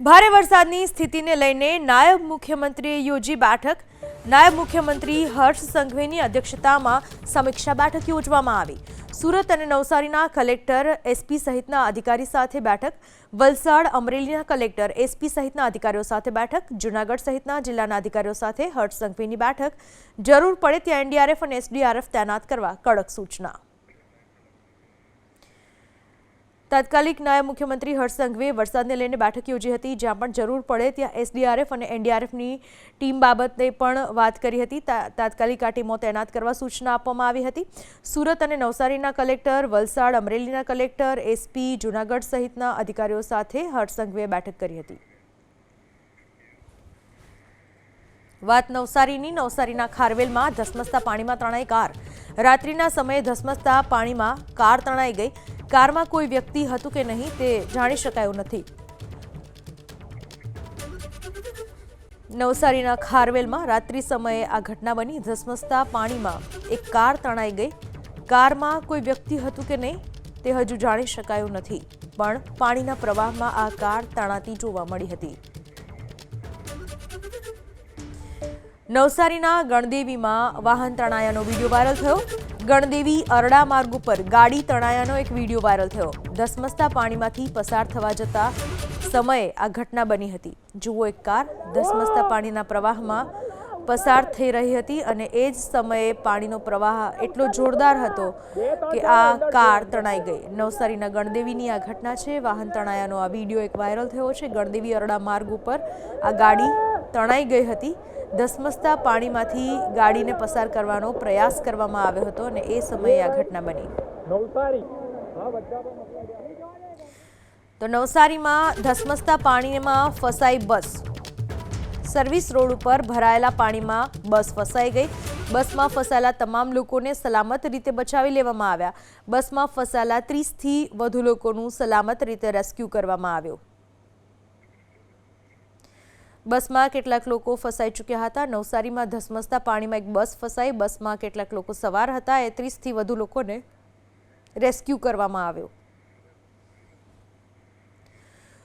ભારે વરસાદની સ્થિતિને લઈને નાયબ મુખ્યમંત્રીએ યોજી બેઠક। નાયબ મુખ્યમંત્રી હર્ષ સંઘવીની અધ્યક્ષતામાં સમીક્ષા બેઠક યોજવામાં આવી। સુરત અને નવસારીના કલેક્ટર એસપી સહિતના અધિકારી સાથે બેઠક। વલસાડ અમરેલીના કલેક્ટર એસપી સહિતના અધિકારીઓ સાથે બેઠક। જૂનાગઢ સહિતના જિલ્લાના અધિકારીઓ સાથે હર્ષ સંઘવીની બેઠક। જરૂર પડે ત્યાં એનડીઆરએફ અને એસડીઆરએફ તૈનાત કરવા કડક સૂચના। તાત્કાલિક નાયબ મુખ્યમંત્રી હર્ષ સંઘવીએ વરસાદને લઈને બેઠક યોજી હતી, જ્યાં પણ જરૂર પડે ત્યાં એસડીઆરએફ અને એનડીઆરએફની ટીમ બાબતે પણ વાત કરી હતી। તાત્કાલિક આ ટીમો તૈનાત કરવા સૂચના આપવામાં આવી હતી। સુરત અને નવસારીના કલેક્ટર, વલસાડ અમરેલીના કલેક્ટર, એસપી, જૂનાગઢ સહિતના અધિકારીઓ સાથે હર્ષ સંઘવીએ બેઠક કરી હતી। વાત નવસારીના ખારવેલમાં ધસમસતા પાણીમાં તણાઈ કાર। રાત્રિના સમયે ધસમસતા પાણીમાં કાર તણાઈ ગઈ। કારમાં કોઈ વ્યક્તિ હતું કે નહીં તે જાણી શકાયું નથી। નવસારીના ખારવેલમાં રાત્રિ સમયે આ ઘટના બની। ધસમસતા પાણીમાં એક કાર તણાઈ ગઈ। કારમાં કોઈ વ્યક્તિ હતું કે નહીં તે હજુ જાણી શકાયું નથી, પણ પાણીના પ્રવાહમાં આ કાર તણાતી જોવા મળી હતી। નવસારીના ગણદેવીમાં વાહન તણાયાનો વિડીયો વાયરલ થયો। ગણદેવી અરડા માર્ગ ઉપર ગાડી તણાયાનો એક વિડીયો વાયરલ થયો। ધસમસતા પાણીમાંથી પસાર થવા જતા સમયે આ ઘટના બની હતી। જુઓ, એક કાર ધસમસતા પાણીના પ્રવાહમાં પસાર થઈ રહી હતી અને એ જ સમયે પાણીનો પ્રવાહ એટલો જોરદાર હતો કે આ કાર તણાઈ ગઈ। નવસારીના ગણદેવીની આ ઘટના છે। વાહન તણાયાનો આ વિડીયો એક વાયરલ થયો છે। ગણદેવી અરડા માર્ગ ઉપર આ ગાડી તણાઈ ગઈ હતી। ધસમસતા પાણીમાંથી ગાડીને પસાર કરવાનો પ્રયાસ કરવામાં આવ્યો હતો અને એ સમયે આ ઘટના બની। તો નવસારીમાં ધસમસતા પાણીમાં ફસાઈ બસ। સર્વિસ રોડ ઉપર ભરાયેલા પાણીમાં બસ ફસાઈ ગઈ। બસમાં ફસાયેલા તમામ લોકોને સલામત રીતે બચાવી લેવામાં આવ્યા। બસમાં ફસાયેલા 30થી વધુ લોકોનું સલામત રીતે રેસ્ક્યુ કરવામાં આવ્યું। બસમાં કેટલાક લોકો ફસાઈ ચૂક્યા હતા। નવસારીમાં ધસમસતા પાણીમાં એક બસ ફસાઈ। બસમાં કેટલાક લોકો સવાર હતા। એ 30થી વધુ લોકોને રેસ્ક્યુ કરવામાં આવ્યો।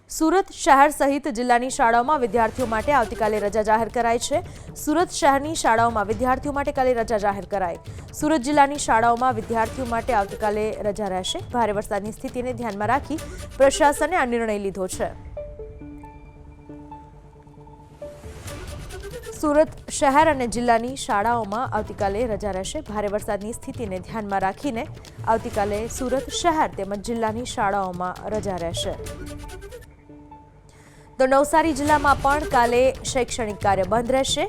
સુરત શહેર સહિત જિલ્લાની શાળાઓમાં વિદ્યાર્થીઓ માટે આવતીકાલે રજા જાહેર કરાઈ છે। સુરત શહેરની શાળાઓમાં વિદ્યાર્થીઓ માટે કાલે રજા જાહેર કરાઈ। સુરત જિલ્લાની શાળાઓમાં વિદ્યાર્થીઓ માટે આવતીકાલે રજા રહેશે। ભારે વરસાદની સ્થિતિને ધ્યાનમાં રાખી પ્રશાસને આ નિર્ણય લીધો છે। સુરત શહેર અને જિલ્લાની શાળાઓમાં આવતીકાલે રજા રહેશે। ભારે વરસાદની સ્થિતિને ધ્યાનમાં રાખીને આવતીકાલે સુરત શહેર તેમજ જિલ્લાની શાળાઓમાં રજા રહેશે। તો નવસારી જિલ્લામાં પણ કાલે શૈક્ષણિક કાર્ય બંધ રહેશે।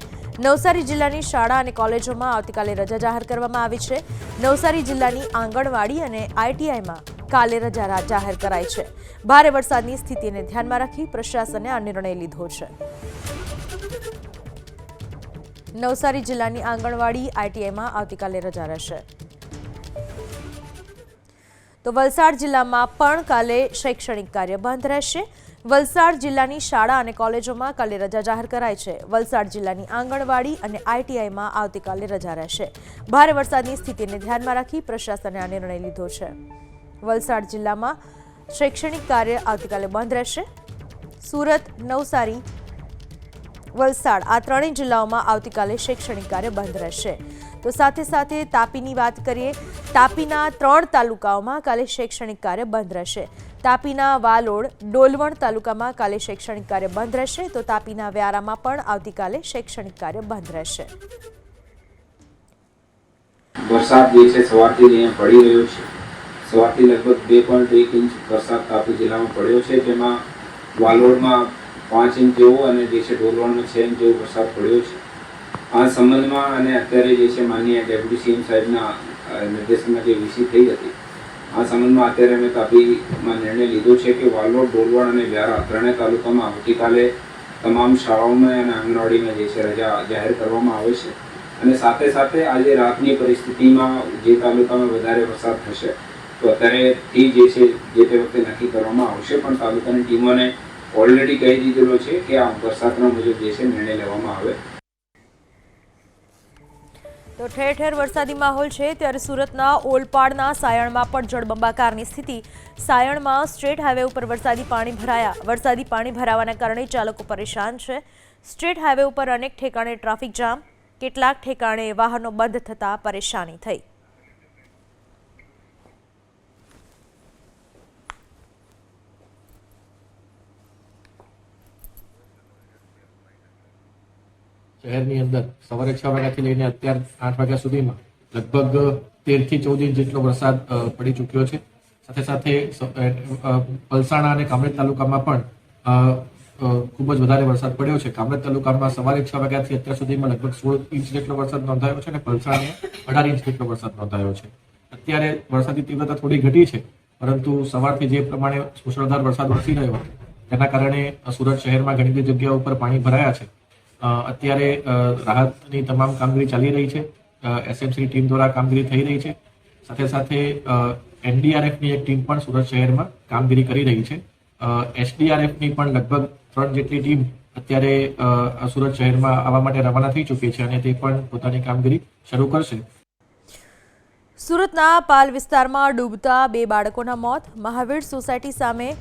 નવસારી જિલ્લાની શાળા અને કોલેજોમાં આવતીકાલે રજા જાહેર કરવામાં આવી છે। નવસારી જિલ્લાની આંગણવાડી અને આઈટીઆઈમાં કાલે રજા જાહેર કરાઈ છે। ભારે વરસાદની સ્થિતિને ધ્યાનમાં રાખી પ્રશાસને આ નિર્ણય લીધો છે। નવસારી જિલ્લાની આંગણવાડી આઈટીઆઈમાં આવતીકાલે રજા રહેશે। તો વલસાડ જિલ્લામાં પણ કાલે શૈક્ષણિક કાર્ય બંધ રહેશે। વલસાડ જિલ્લાની શાળા અને કોલેજોમાં કાલે રજા જાહેર કરાઈ છે। વલસાડ જિલ્લાની આંગણવાડી અને આઈટીઆઈમાં આવતીકાલે રજા રહેશે। ભારે વરસાદની સ્થિતિને ધ્યાનમાં રાખી પ્રશાસને આ નિર્ણય લીધો છે। વલસાડ જિલ્લામાં શૈક્ષણિક કાર્ય આવતીકાલે બંધ રહેશે। સુરત, નવસારી, વલસાડ આ ત્રણેય જિલ્લાઓમાં આવતીકાલે શૈક્ષણિક કાર્ય બંધ રહેશે। તો સાથે સાથે તાપીની વાત કરીએ। તાપીના 3 તાલુકાઓમાં કાલે શૈક્ષણિક કાર્ય બંધ રહેશે। તાપીના વાલોડ, ડોલવણ તાલુકામાં કાલે શૈક્ષણિક કાર્ય બંધ રહેશે। તો તાપીના વ્યારામાં પણ આવતીકાલે શૈક્ષણિક કાર્ય બંધ રહેશે। વરસાદ જે છે સવારથી અહીંયા પડી રહ્યો છે। સવારથી લગભગ 2.1 ઇંચ વરસાદ તાપી જિલ્લામાં પડ્યો છે, જેમાં વાલોડમાં 5 ઇંચ જેવો અને જે છે ડોલવણમાં 6 ઇંચ જેવો વરસાદ પડ્યો છે। આ સંબંધમાં અને અત્યારે જે છે માનનીય ડેપ્યુટી સીએમ સાહેબના નિર્દેશનમાં જે વીસી થઈ હતી, આ સંબંધમાં અત્યારે અમે તાપીમાં નિર્ણય લીધો છે કે વાલોડ, ડોલવણ અને વ્યારા ત્રણેય તાલુકામાં આવતીકાલે તમામ શાળાઓમાં અને આંગણવાડીમાં જે છે રજા જાહેર કરવામાં આવે છે। અને સાથે સાથે આજે રાતની પરિસ્થિતિમાં જે તાલુકામાં વધારે વરસાદ થશે તો અત્યારેથી જે છે જે તે વખતે નક્કી કરવામાં આવશે, પણ તાલુકાની ટીમોને ઓલરેડી કહી દીધેલો છે કે આ વરસાદના મુજબ જે છે નિર્ણય લેવામાં આવે। તો તો ઠેર ઠેર વરસાદી માહોલ છે ત્યારે સુરતના ઓલપાડના સાયણમાં પણ જળબંબાકારની સ્થિતિ। સાયણમાં સ્ટેટ હાઈવે ઉપર વરસાદી પાણી ભરાવાના કારણે ચાલકો પરેશાન છે। સ્ટેટ હાઈવે ઉપર અનેક ઠેકાણે ટ્રાફિક જામ, કેટલાક ઠેકાણે વાહનો બંધ થતા પરેશાની થઈ। શહેરની અંદર સવારે 6 વાગ્યાથી લઈને અત્યાર 8 વાગ્યા સુધીમાં લગભગ 13 થી 14 ઇંચ જેટલો વરસાદ પડી ચૂક્યો છે। સાથે સાથે પલસાણા અને કામરેજ તાલુકામાં પણ ખૂબ જ વધારે વરસાદ પડ્યો છે। કામરેજ તાલુકામાં સવારે 6 વાગ્યાથી અત્યાર સુધીમાં લગભગ 16 ઇંચ જેટલો વરસાદ નોંધાયો છે અને પલસાણામાં 18 ઇંચ જેટલો વરસાદ નોંધાયો છે। અત્યારે વરસાદની તીવ્રતા થોડી ઘટી છે, પરંતુ સવારથી જે પ્રમાણે મુશળધાર વરસાદ વરસી રહ્યો હતો તેના કારણે સુરત શહેરમાં ઘણી બધી જગ્યાઓ ઉપર પાણી ભરાયા છે। અત્યારે રાહતની તમામ કામગીરી ચાલી રહી છે। એસએમસીની ટીમ દ્વારા કામગીરી થઈ રહી છે। સાથે સાથે એનડીઆરએફની એક ટીમ પણ સુરત શહેરમાં કામગીરી કરી રહી છે। એસડીઆરએફની પણ લગભગ 3 જેટલી ટીમ અત્યારે સુરત શહેરમાં આવવા માટે રવાના થઈ ચૂકી છે અને તે પણ પોતાની કામગીરી શરૂ કરશે। સુરતના પાલ વિસ્તારમાં ડૂબતા 2 બાળકોના મોત। મહાવીર સોસાયટી સામે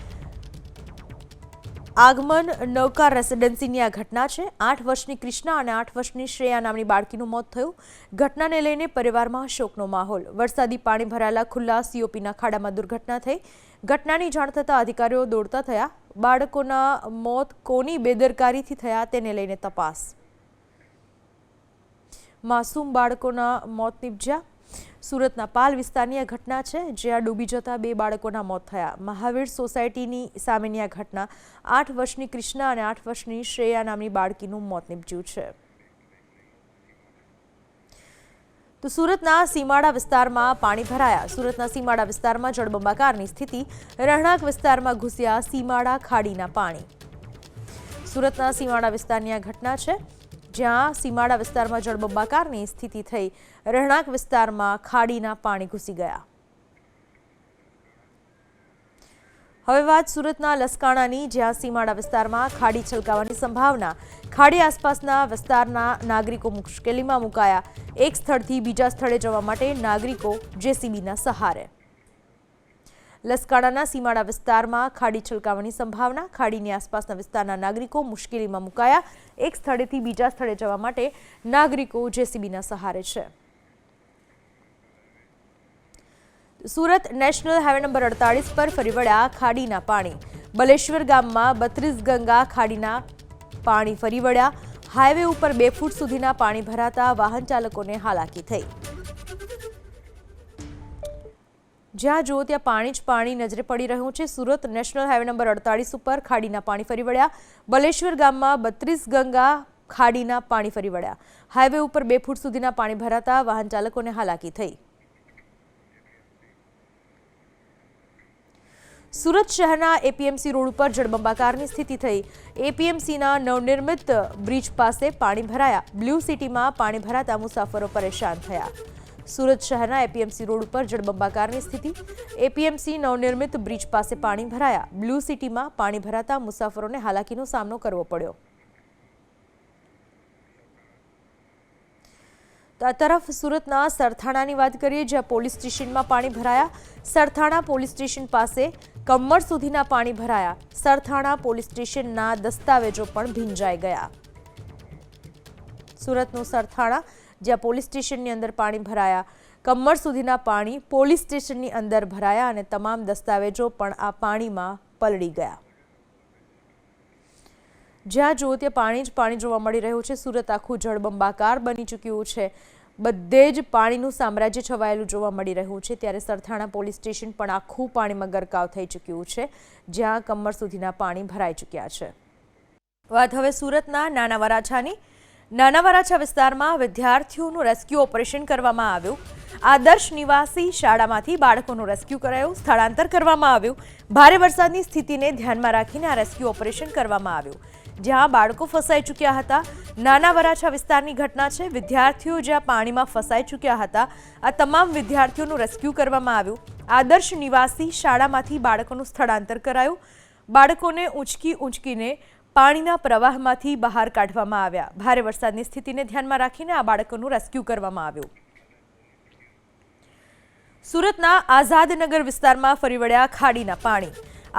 આગમન નૌકા રેસિડેન્સીની આ ઘટના છે। 8 વર્ષની કૃષ્ણા અને 8 વર્ષની શ્રેયા નામની બાળકીનું મોત થયું। ઘટનાને લઈને પરિવારમાં શોકનો માહોલ। વરસાદી પાણી ભરાયેલા ખુલ્લા સીઓપીના ખાડામાં દુર્ઘટના થઈ। ઘટનાની જાણ થતાં અધિકારીઓ દોડતા થયા। બાળકોના મોત કોની બેદરકારીથી થયા તેને લઈને તપાસ। માસૂમ બાળકોના મોત નિપજ્યા। સુરતના પાલ વિસ્તારની આ ઘટના છે, જ્યાં ડૂબી જતા 2 બાળકોના મોત થયા। મહાવીર સોસાયટીની સામેની આ ઘટના 8 વર્ષની કૃષ્ણા અને 8 વર્ષની શ્રેયા નામની બાળકીનું મોત નિપજ્યું છે। તો સુરતના સીમાડા વિસ્તારમાં પાણી ભરાયા। સુરતના સીમાડા વિસ્તારમાં જળબંબાકારની સ્થિતિ। રહેણાંક વિસ્તારમાં ઘૂસ્યા સીમાડા ખાડીના પાણી। સુરતના સીમાડા વિસ્તારની આ ઘટના છે, જ્યાં સીમાડા વિસ્તારમાં જળબંબાકારની સ્થિતિ થઈ। રહેણાંક વિસ્તારમાં ખાડીના પાણી ઘૂસી ગયા। હવે વાત સુરતના લસકાણાની, જ્યાં સીમાડા વિસ્તારમાં ખાડી છલકાવાની સંભાવના। ખાડી આસપાસના વિસ્તારના નાગરિકો મુશ્કેલીમાં મુકાયા। એક સ્થળથી બીજા સ્થળે જવા માટે નાગરિકો જેસીબીના સહારે। લસકાણાના સીમાડા વિસ્તારમાં ખાડી છલકાવાની સંભાવના। ખાડીની આસપાસના વિસ્તારના નાગરિકો મુશ્કેલીમાં મુકાયા। એક સ્થળેથી બીજા સ્થળે જવા માટે નાગરિકો જેસીબીના સહારે છે। સુરત નેશનલ હાઈવે નંબર 48 પર ફરી વળ્યા ખાડીના પાણી। બલેશ્વર ગામમાં 32 ગંગા ખાડીના પાણી ફરી વળ્યા। હાઈવે ઉપર 2 ફૂટ સુધીના પાણી ભરાતા વાહન ચાલકોને હાલાકી થઈ। જ્યાં જુઓ ત્યાં પાણી જ પાણી નજરે પડી રહ્યું છે। સુરત નેશનલ હાઈવે નંબર 48 ઉપર ખાડીના પાણી ફરી વળ્યા। બલેશ્વર ગામમાં 32 ગંગા ખાડીના પાણી ફરી વળ્યા। હાઈવે ઉપર 2 ફૂટ સુધીના પાણી ભરાતા વાહન ચાલકોને હાલાકી થઈ। સુરત શહેરના એપીએમસી રોડ ઉપર જળબંબાકારની સ્થિતિ થઈ। એપીએમસીના નવનિર્મિત બ્રિજ પાસે પાણી ભરાયા। બ્લુ સિટીમાં પાણી ભરાતા મુસાફરો પરેશાન થયા। સુરત શહેરના એપીએમસી રોડ ઉપર જળબંબાકારની સ્થિતિ। એપીએમસી નવનિર્મિત બ્રિજ પાસે પાણી ભરાયા। બ્લુ સિટીમાં પાણી ભરાતા મુસાફરોને હાલાકીનો સામનો કરવો પડ્યો। તો આ તરફ સુરતના સરથાણાની વાત કરીએ, જ્યાં પોલીસ સ્ટેશનમાં પાણી ભરાયા। સરથાણા પોલીસ સ્ટેશન પાસે કમર સુધીના પાણી ભરાયા। સરથાણા પોલીસ સ્ટેશનના દસ્તાવેજો પણ ભીંજાઈ ગયા। સુરતનું સરથાણા, જ્યાં પોલીસ સ્ટેશનની અંદર પાણી ભરાયા। કમર સુધીના પાણી પોલીસ સ્ટેશનની અંદર ભરાયા અને તમામ દસ્તાવેજો પણ આ પાણીમાં પલળી ગયા। જ્યાં જુઓ ત્યાં પાણી જ પાણી જોવા મળી રહ્યું છે। સુરત આખું જળબંબાકાર બની ચૂક્યું છે। બધે જ પાણીનું સામ્રાજ્ય છવાયેલું જોવા મળી રહ્યું છે। ત્યારે સરથાણા પોલીસ સ્ટેશન પણ આખું પાણીમાં ગરકાવ થઈ ચૂક્યું છે, જ્યાં કમર સુધીના પાણી ભરાઈ ચૂક્યા છે। વાત હવે સુરતના નાના વરાછાની। નાના વરાછા વિસ્તારમાં વિદ્યાર્થીઓનું રેસ્ક્યુ ઓપરેશન કરવામાં આવ્યું। આદર્શ નિવાસી શાળામાંથી બાળકોનું રેસ્ક્યુ કરાયું, સ્થળાંતર કરવામાં આવ્યું। ભારે વરસાદની સ્થિતિને ધ્યાનમાં રાખીને આ રેસ્ક્યુ ઓપરેશન કરવામાં આવ્યું, જ્યાં બાળકો ફસાઈ ચૂક્યા હતા। નાના વરાછા વિસ્તારની ઘટના છે। વિદ્યાર્થીઓ જ્યાં પાણીમાં ફસાઈ ચૂક્યા હતા, આ તમામ વિદ્યાર્થીઓનું રેસ્ક્યુ કરવામાં આવ્યું। આદર્શ નિવાસી શાળામાંથી બાળકોનું સ્થળાંતર કરાયું। બાળકોને ઊંચકીને પાણીના પ્રવાહમાંથી બહાર કાઢવામાં આવ્યા. ભારે વરસાદની સ્થિતિને ધ્યાનમાં રાખીને આ બાળકોનું રેસ્ક્યુ કરવામાં આવ્યું. સુરતના આઝાદનગર વિસ્તારમાં ફરી વળ્યા ખાડીના પાણી.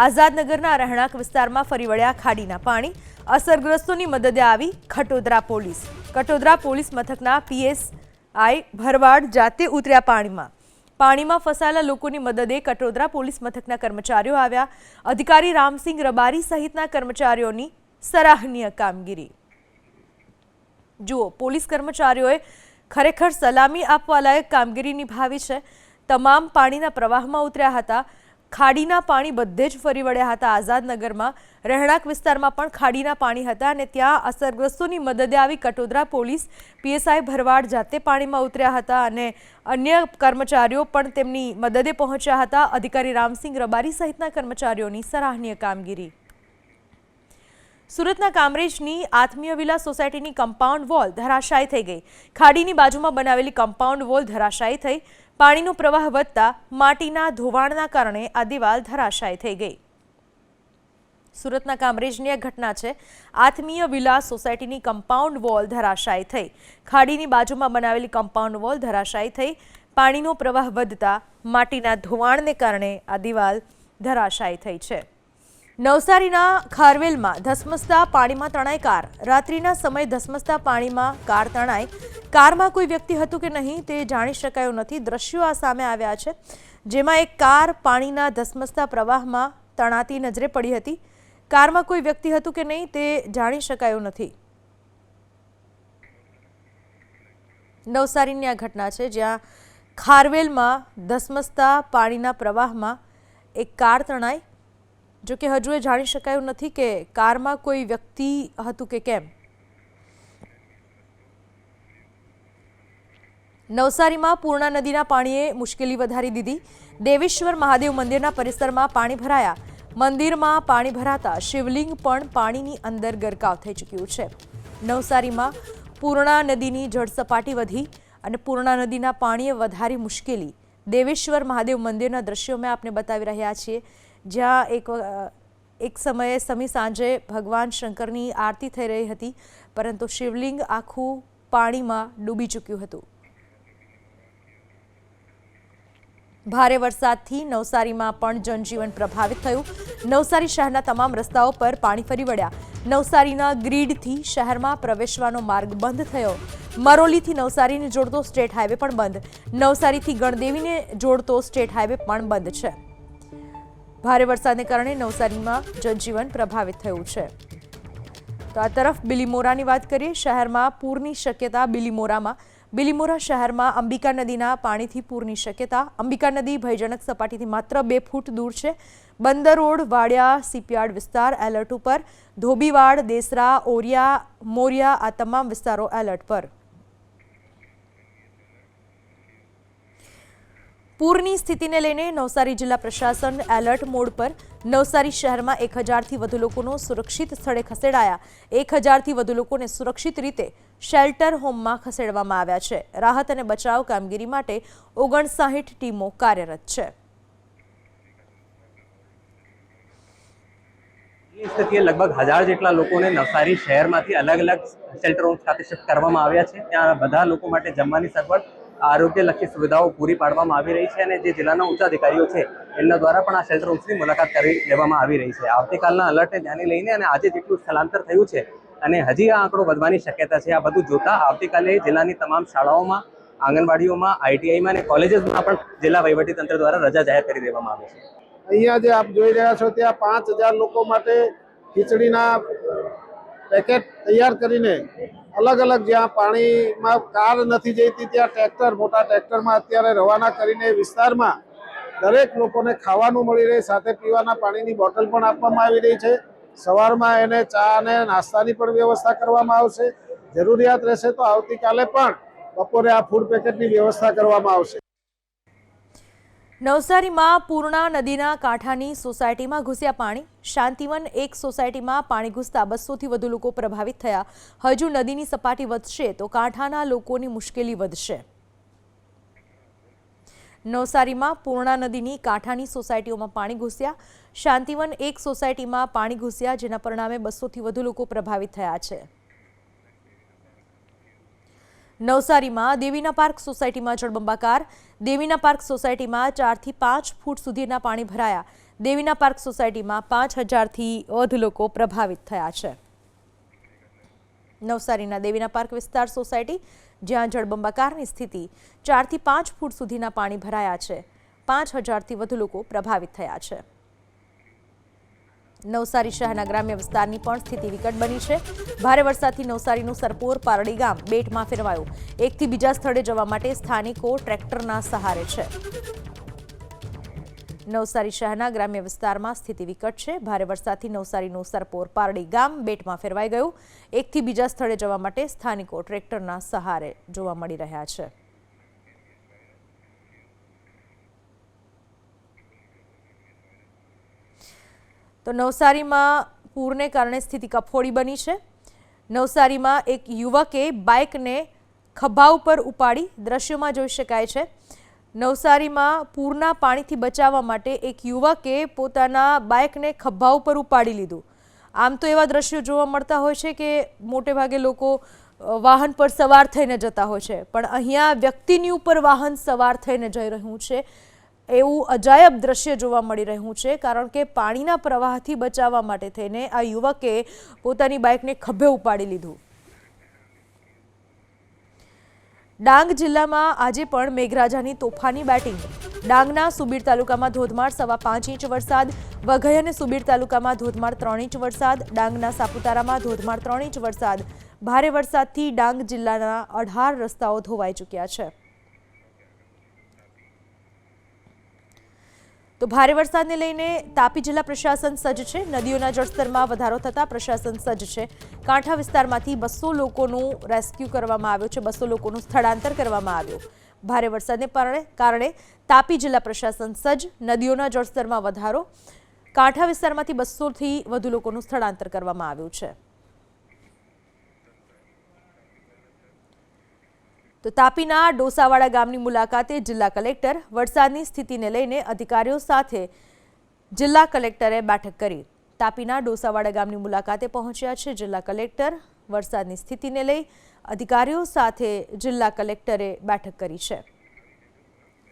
આઝાદનગરના રહેણાંક વિસ્તારમાં ફરી વળ્યા ખાડીના પાણી. અસરગ્રસ્તોની મદદે આવી ખટોદરા પોલીસ. કટોદરા પોલીસ મથકના PSI ભરવાડ જાતે ઉતર્યા પાણીમાં. પાણીમાં ફસાયેલા લોકોની મદદે કટોદરા પોલીસ મથકના કર્મચારીઓ આવ્યા. અધિકારી રામસિંહ રબારી સહિતના કર્મચારીઓની સરાહનીય કામગીરી. જુઓ, પોલીસ કર્મચારીઓએ ખરેખર સલામી આપવા લાયક કામગીરી નિભાવી છે. તમામ પાણીના પ્રવાહમાં ઉતર્યા હતા. ખાડીના પાણી બધે જ ફરી વળ્યા હતા. આઝાદનગરમાં રહેણાંક વિસ્તારમાં પણ ખાડીના પાણી હતા અને ત્યાં અસરગ્રસ્તોની મદદે આવી કટોદરા પોલીસ PSI ભરવાડ જાતે પાણીમાં ઉતર્યા હતા અને અન્ય કર્મચારીઓ પણ તેમની મદદે પહોંચ્યા હતા. અધિકારી રામસિંહ રબારી સહિતના કર્મચારીઓની સરાહનીય કામગીરી. સુરતના કામરેજની આત્મીય વિલા સોસાયટીની કમ્પાઉન્ડ વોલ ધરાશાયી થઈ ગઈ. ખાડીની બાજુમાં બનાવેલી કમ્પાઉન્ડ વોલ ધરાશાયી થઈ. પાણીનો પ્રવાહ વધતા માટીના ધોવાણના કારણે આ દિવાલ ધરાશાયી થઈ ગઈ. સુરતના કામરેજની આ ઘટના છે. આત્મીય વિલા સોસાયટીની કમ્પાઉન્ડ વોલ ધરાશાયી થઈ. ખાડીની બાજુમાં બનાવેલી કમ્પાઉન્ડ વોલ ધરાશાયી થઈ. પાણીનો પ્રવાહ વધતા માટીના ધોવાણને કારણે આ દિવાલ ધરાશાયી થઈ છે. નવસારીના ખારવેલમાં ધસમસતા પાણીમાં તણાઈ કાર. રાત્રિના સમયે ધસમસતા પાણીમાં કાર તણાઈ. કારમાં કોઈ વ્યક્તિ હતું કે નહીં તે જાણી શકાયું નથી. દ્રશ્યો આ સામે આવ્યા છે, જેમાં એક કાર પાણીના ધસમસતા પ્રવાહમાં તણાતી નજરે પડી હતી. કારમાં કોઈ વ્યક્તિ હતું કે નહીં તે જાણી શકાયું નથી. નવસારીની આ ઘટના છે, જ્યાં ખારવેલમાં ધસમસતા પાણીના પ્રવાહમાં એક કાર તણાઈ. જો કે હજુ એ જાણી શકાયું નથી કે કારમાં કોઈ વ્યક્તિ હતું કે કેમ. નવસારીમાં પૂર્ણા નદીના પાણીએ મુશ્કેલી વધારી દીધી. દેવેશ્વર મહાદેવ મંદિરના પરિસરમાં પાણી ભરાયા. મંદિરમાં પાણી ભરાતા શિવલિંગ પણ પાણીની અંદર ગરકાવ થઈ ચૂક્યું છે. નવસારીમાં પૂર્ણા નદીની જળસપાટી વધી અને પૂર્ણા નદીના પાણીએ વધારી મુશ્કેલી. દેવેશ્વર મહાદેવ મંદિરના દ્રશ્યો મેં આપને બતાવી રહ્યા છીએ, જ્યાં એક સમયે સમી સાંજે ભગવાન શંકરની આરતી થઈ રહી હતી, પરંતુ શિવલિંગ આખું પાણીમાં ડૂબી ચૂક્યું હતું. ભારે વરસાદથી નવસારીમાં પણ જનજીવન પ્રભાવિત થયું. નવસારી શહેરના તમામ રસ્તાઓ પર પાણી ફરી વળ્યા. નવસારીના ગ્રીડથી શહેરમાં પ્રવેશવાનો માર્ગ બંધ થયો. મરોલીથી નવસારીને જોડતો સ્ટેટ હાઈવે પણ બંધ. નવસારીથી ગણદેવીને જોડતો સ્ટેટ હાઈવે પણ બંધ છે. ભારે વરસાદને કારણે નવસારીમાં જનજીવન પ્રભાવિત થયું છે. તો આ તરફ બિલીમોરાની વાત કરીએ. શહેરમાં પૂરની શક્યતા. બિલીમોરા શહેરમાં અંબિકા નદીના પાણીથી પૂરની શક્યતા. અંબિકા નદી ભયજનક સપાટીથી માત્ર 2 ફૂટ દૂર છે. બંદર રોડ, વાડિયા, સીપયાર્ડ વિસ્તાર એલર્ટ ઉપર. ધોબીવાડ, દેસરા, ઓરિયા, મોરિયા આ તમામ વિસ્તારો એલર્ટ પર. પૂરની સ્થિતિને લઈને નવસારી જિલ્લા પ્રશાસન એલર્ટ મોડ પર. નવસારી શહેરમાં 1000થી વધુ લોકોનો સુરક્ષિત સ્થળે ખસેડાયા. 1000થી વધુ લોકોને સુરક્ષિત રીતે શેલ્ટર હોમમાં ખસેડવામાં આવ્યા છે. રાહત અને બચાવ કામગીરી માટે 59 ટીમો કાર્યરત છે. સ્થિતિએ લગભગ 1000 જેટલા લોકોને નવસારી શહેરમાંથી અલગ અલગ શેલ્ટર હોમ ખાતે શિફ્ટ કરવામાં આવ્યા છે. ત્યાં બધા લોકો માટે જમવાની સગવડ, આરોગ્યલક્ષી સુવિધાઓ પૂરી પાડવામાં આવી રહી છે અને જે જિલ્લાના ઉચ્ચ અધિકારીઓ છે એમના દ્વારા પણ આ શેલ્ટર હોમ્સની મુલાકાત કરી લેવામાં આવી રહી છે. આવતીકાલના અલર્ટને ધ્યાને લઈને અને આજે જેટલું સ્થળાંતર થયું છે અને હજી આ આંકડો વધવાની શક્યતા છે. આ બધું જોતા આવતીકાલે જિલ્લાની તમામ શાળાઓમાં, આંગણવાડીઓમાં, ITIમાં અને કોલેજીસમાં પણ જિલ્લા વહીવટીતંત્ર દ્વારા રજા જાહેર કરી દેવામાં આવી છે. અહીંયા જે આપ જોઈ રહ્યા છો ત્યાં 5000 લોકો માટે ખીચડીના પેકેટ તૈયાર કરીને અલગ અલગ જ્યાં પાણીમાં કાર નથી જતી ત્યાં ટ્રેક્ટર, મોટા ટ્રેક્ટરમાં અત્યારે રવાના કરીને વિસ્તારમાં દરેક લોકોને ખાવાનું મળી રહે, સાથે પીવાના પાણીની બોટલ પણ આપવામાં આવી રહી છે. સવારમાં એને ચા અને નાસ્તાની પણ વ્યવસ્થા કરવામાં આવશે. જરૂરિયાત રહેશે તો આવતીકાલે પણ બપોરે આ ફૂડ પેકેટની વ્યવસ્થા કરવામાં આવશે. નવસારીમાં પૂર્ણા નદીના કાંઠાની સોસાયટીમાં ઘૂસ્યા પાણી. શાંતિવન 1 સોસાયટીમાં પાણી ઘૂસતા 200થી વધુ લોકો પ્રભાવિત થયા. હજુ નદીની સપાટી વધશે તો કાંઠાના લોકોની મુશ્કેલી વધશે. નવસારીમાં પૂર્ણા નદીની કાંઠાની સોસાયટીઓમાં પાણી ઘૂસ્યા. શાંતિવન 1 સોસાયટીમાં પાણી ઘૂસ્યા, જેના પરિણામે 200થી વધુ લોકો પ્રભાવિત થયા છે. નવસારીમાં દેવીના પાર્ક સોસાયટીમાં જળબંબાકાર. દેવીના પાર્ક સોસાયટીમાં 4 થી 5 ફૂટ સુધીના પાણી ભરાયા. દેવીના પાર્ક સોસાયટીમાં 5000થી વધુ લોકો પ્રભાવિત થયા છે. નવસારીના દેવીના પાર્ક વિસ્તાર સોસાયટી, જ્યાં જળબંબાકારની સ્થિતિ, 4 થી 5 ફૂટ સુધીના પાણી ભરાયા છે. 5000થી વધુ લોકો પ્રભાવિત થયા છે. નવસારી શહેરના ગ્રામ્ય વિસ્તારની પણ સ્થિતિ વિકટ બની છે. ભારે વરસાદથી નવસારીનું સરપોર પારડી ગામ બેટમાં ફેરવાયું. એકથી બીજા સ્થળે જવા માટે સ્થાનિકો ટ્રેક્ટરના સહારે છે. નવસારી શહેરના ગ્રામ્ય વિસ્તારમાં સ્થિતિ વિકટ છે. ભારે વરસાદથી નવસારીનું સરપોર પારડી ગામ બેટમાં ફેરવાઈ ગયું. એકથી બીજા સ્થળે જવા માટે સ્થાનિકો ટ્રેક્ટરના સહારે જોવા મળી રહ્યા છે. તો નવસારીમાં પૂરને કારણે સ્થિતિ કફોડી બની છે. નવસારીમાં એક યુવકે બાઇકને ખભા ઉપર ઉપાડી, દ્રશ્યોમાં જોઈ શકાય છે. નવસારીમાં પૂરના પાણીથી બચાવવા માટે એક યુવકે પોતાના બાઇકને ખભા ઉપર ઉપાડી લીધું. આમ તો એવા દ્રશ્યો જોવા મળતા હોય છે કે મોટે ભાગે લોકો વાહન પર સવાર થઈને જતા હોય છે, પણ અહીંયા વ્યક્તિની ઉપર વાહન સવાર થઈને જઈ રહ્યું છે. એવું અજાયબ દ્રશ્ય જોવા મળી રહ્યું છે, કારણ કે પાણીના પ્રવાહથી બચાવવા માટે થઈને આ યુવકે પોતાની બાઇકને ખભે ઉપાડી લીધું. ડાંગ જિલ્લામાં આજે પણ મેઘરાજાની તોફાની બેટિંગ. ડાંગના સુબીર તાલુકામાં ધોધમાર 5.5 ઇંચ વરસાદ. વઘઈ અને સુબીર તાલુકામાં ધોધમાર 3 ઇંચ વરસાદ. ડાંગના સાપુતારામાં ધોધમાર 3 ઇંચ વરસાદ. ભારે વરસાદથી ડાંગ જિલ્લાના 18 રસ્તાઓ ધોવાઈ ચૂક્યા છે. તો ભારે વરસાદને લઈને તાપી જિલ્લા પ્રશાસન સજ્જ છે. નદીઓના જળસ્તરમાં વધારો થતાં પ્રશાસન સજ્જ છે. કાંઠા વિસ્તારમાંથી 200 લોકોનું રેસ્ક્યુ કરવામાં આવ્યું છે. 200 લોકોનું સ્થળાંતર કરવામાં આવ્યું. ભારે વરસાદને કારણે તાપી જિલ્લા પ્રશાસન સજ્જ. નદીઓના જળસ્તરમાં વધારો. કાંઠા વિસ્તારમાંથી 200થી વધુ લોકોનું સ્થળાંતર કરવામાં આવ્યું છે. તો તાપીના ડોસાવાડા ગામની મુલાકાતે જિલ્લા કલેક્ટર. વરસાદની સ્થિતિને લઈને અધિકારીઓ સાથે જિલ્લા કલેક્ટરે બેઠક કરી. તાપીના ડોસાવાડા ગામની મુલાકાતે પહોંચ્યા છે જિલ્લા કલેક્ટર. વરસાદની સ્થિતિને લઈ અધિકારીઓ સાથે જિલ્લા કલેક્ટરે બેઠક કરી છે.